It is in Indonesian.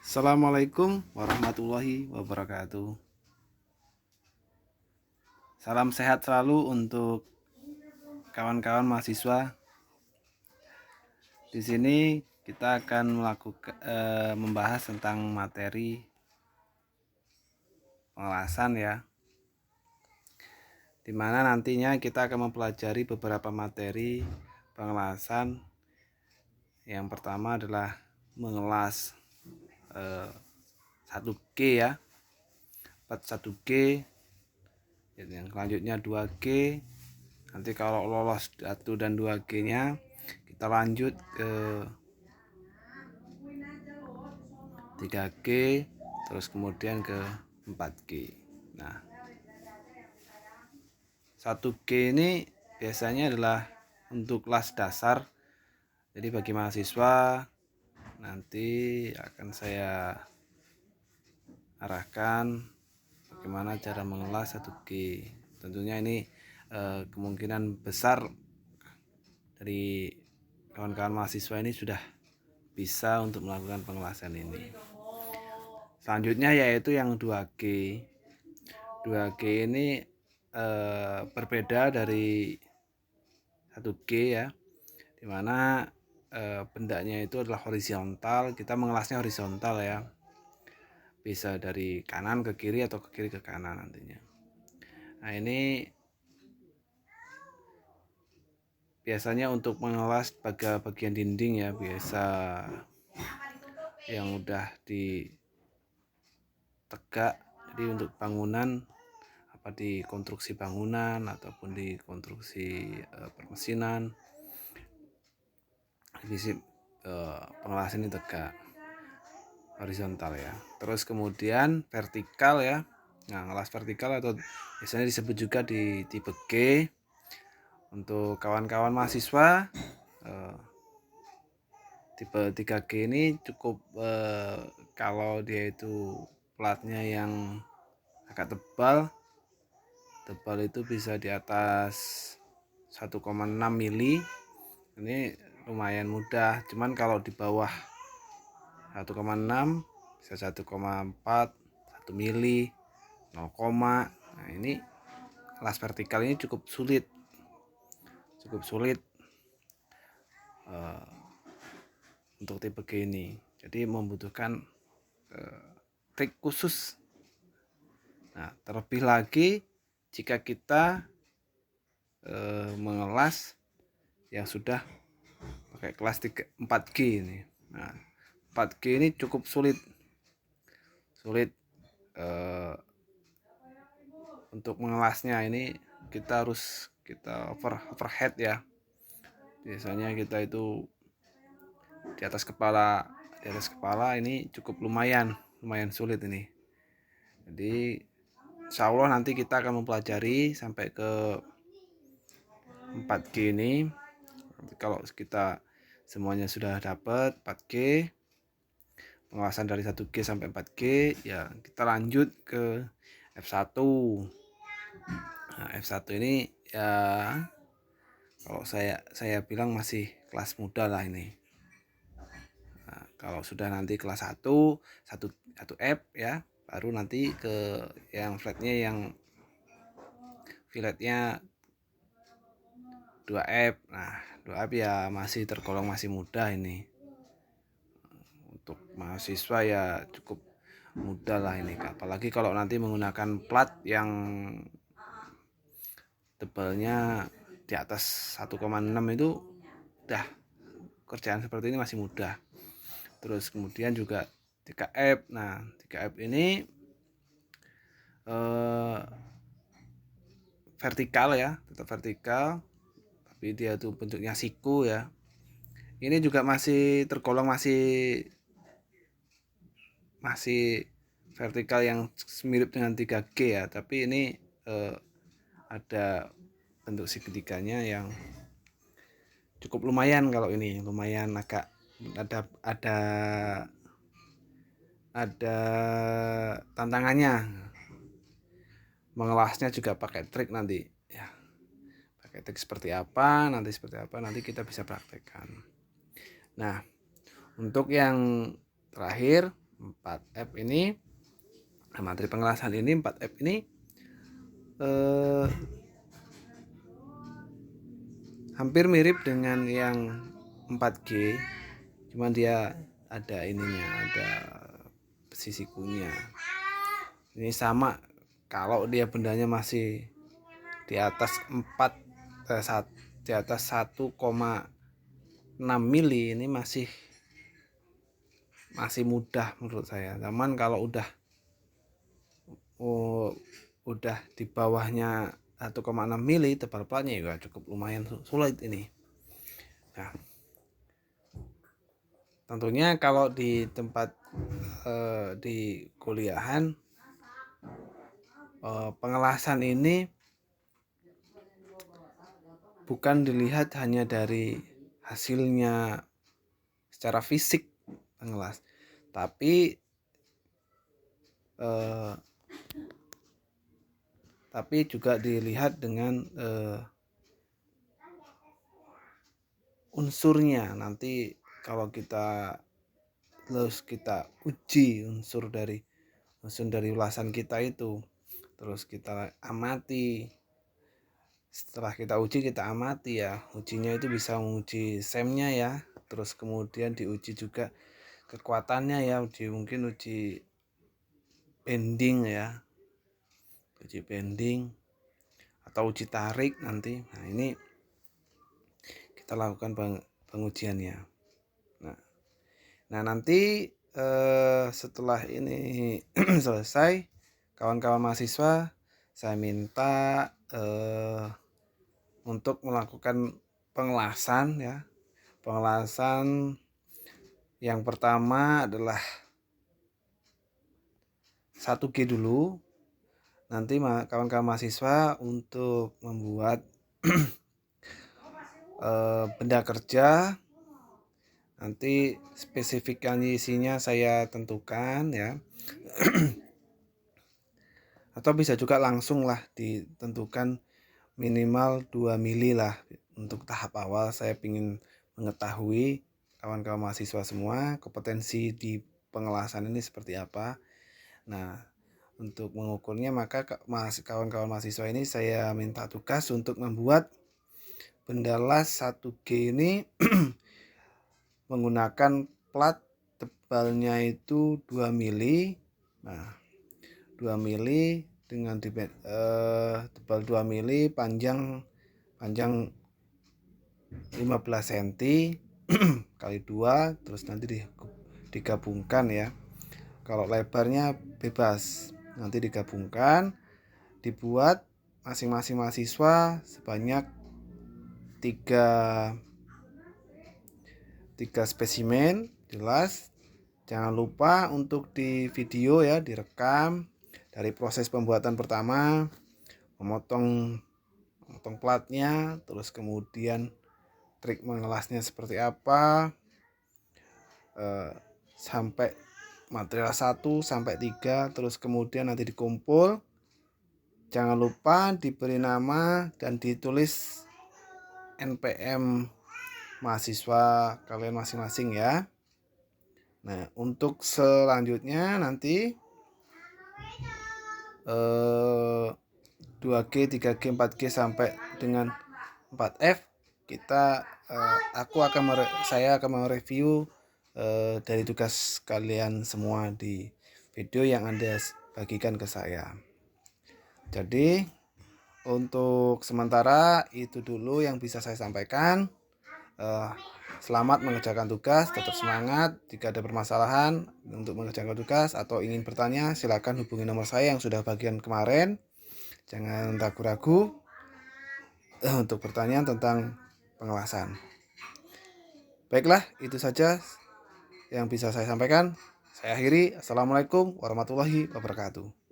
Assalamualaikum warahmatullahi wabarakatuh. Salam sehat selalu untuk kawan-kawan mahasiswa. Di sini kita akan membahas tentang materi pengelasan ya. Dimana nantinya kita akan mempelajari beberapa materi pengelasan. Yang pertama adalah mengelas 1G ya, 1G. Yang selanjutnya 2G. Nanti kalau lolos 1 dan 2G nya kita lanjut ke 3G, terus kemudian ke 4G. Nah, 1G ini biasanya adalah untuk kelas dasar. Jadi bagi mahasiswa nanti akan saya arahkan bagaimana cara mengelas 1G. Tentunya ini kemungkinan besar dari kawan-kawan mahasiswa ini sudah bisa untuk melakukan pengelasan ini. Selanjutnya yaitu yang 2G. 2G ini berbeda dari 1G ya, dimana bendanya itu adalah horizontal. Kita mengelasnya horizontal ya, bisa dari kanan ke kiri atau ke kiri ke kanan nantinya. Nah, ini biasanya untuk mengelas bagian dinding ya, biasa yang udah ditegak. Jadi untuk bangunan, apa di konstruksi bangunan ataupun di konstruksi permesinan, di pengelasan ini tegak horizontal ya. Terus kemudian vertikal ya. Nah, ngelas vertikal atau biasanya disebut juga di tipe G. Untuk kawan-kawan mahasiswa tipe 3G ini cukup kalau dia itu platnya yang agak tebal itu bisa di atas 1,6 mili. Ini lumayan mudah. Cuman kalau di bawah 1,6 bisa 1,4, 1 mili, 0, nah ini kelas vertikal ini cukup sulit untuk tipe G ini. Jadi membutuhkan trik khusus. Nah, terlebih lagi jika kita mengelas yang sudah pakai kelas 4G ini. Nah, 4G ini cukup sulit untuk mengelasnya. Ini kita harus overhead ya. Biasanya kita itu di atas kepala ini cukup lumayan sulit ini. Jadi insya Allah nanti kita akan mempelajari sampai ke 4G ini. Kalau kita semuanya sudah dapat 4G, pengelasan dari 1G sampai 4G ya, kita lanjut ke F1. Nah, F1 ini ya kalau saya bilang masih kelas muda lah ini. Nah, kalau sudah nanti kelas 1 F ya, baru nanti ke yang flatnya, yang filletnya 2F. Nah, 2F ya masih tergolong masih muda ini. Untuk mahasiswa ya cukup mudah lah ini, apalagi kalau nanti menggunakan plat yang tebalnya di atas 1,6 itu udah kerjaan seperti ini masih mudah. Terus kemudian juga 3F. Nah, 3F ini vertikal ya, tetap vertikal, tapi dia tuh bentuknya siku ya. Ini juga masih tergolong masih vertikal yang mirip dengan 3G ya, tapi ini ada bentuk segitiganya yang cukup lumayan. Kalau ini lumayan agak ada tantangannya. Mengelasnya juga pakai trik nanti ya. Pakai trik seperti apa nanti kita bisa praktekkan. Nah, untuk yang terakhir 4F ini, materi pengelasan ini 4F ini hampir mirip dengan yang 4G, cuman dia ada ininya, ada besi sikunya. Ini sama, kalau dia bendanya masih di atas 1,6 mili, ini masih mudah menurut saya. Namun kalau udah di bawahnya 1,6 mili tebal platnya ya cukup lumayan sulit ini. Nah, tentunya kalau di tempat di kuliahan, pengelasan ini bukan dilihat hanya dari hasilnya secara fisik pengelas, tapi juga dilihat dengan unsurnya. Nanti kalau kita uji unsur dari ulasan kita itu, terus kita amati. Setelah kita uji, kita amati ya, ujinya itu bisa menguji semnya ya, terus kemudian diuji juga kekuatannya ya, mungkin uji bending ya, uji bending atau uji tarik nanti. Nah, ini kita lakukan pengujiannya. Nah nanti setelah ini selesai, kawan-kawan mahasiswa saya minta untuk melakukan pengelasan ya. Pengelasan yang pertama adalah 1G dulu. Nanti kawan-kawan mahasiswa untuk membuat benda kerja, nanti spesifikasinya saya tentukan ya. Atau bisa juga langsung lah ditentukan minimal 2 mili lah. Untuk tahap awal saya ingin mengetahui kawan-kawan mahasiswa semua kompetensi di pengelasan ini seperti apa. Nah, untuk mengukurnya maka kawan-kawan mahasiswa ini saya minta tugas untuk membuat benda las 1G ini menggunakan plat tebalnya itu 2 mili. Nah, 2 mili dengan tebal 2 mili, panjang 15 cm kali 2, terus nanti digabungkan ya. Kalau lebarnya bebas, nanti digabungkan, dibuat masing-masing mahasiswa sebanyak 3 spesimen jelas. Jangan lupa untuk di video ya, direkam dari proses pembuatan pertama, memotong platnya, terus kemudian trik mengelasnya seperti apa, sampai material 1 sampai 3, terus kemudian nanti dikumpul. Jangan lupa diberi nama dan ditulis NPM mahasiswa kalian masing-masing ya. Nah, untuk selanjutnya nanti 2G, 3G, 4G sampai dengan 4F saya akan mereview dari tugas kalian semua di video yang Anda bagikan ke saya. Jadi untuk sementara itu dulu yang bisa saya sampaikan. Selamat mengerjakan tugas, tetap semangat. Jika ada permasalahan untuk mengerjakan tugas atau ingin bertanya, silakan hubungi nomor saya yang sudah bagian kemarin. Jangan ragu-ragu untuk pertanyaan tentang pengelasan. Baiklah, itu saja yang bisa saya sampaikan. Saya akhiri. Assalamualaikum warahmatullahi wabarakatuh.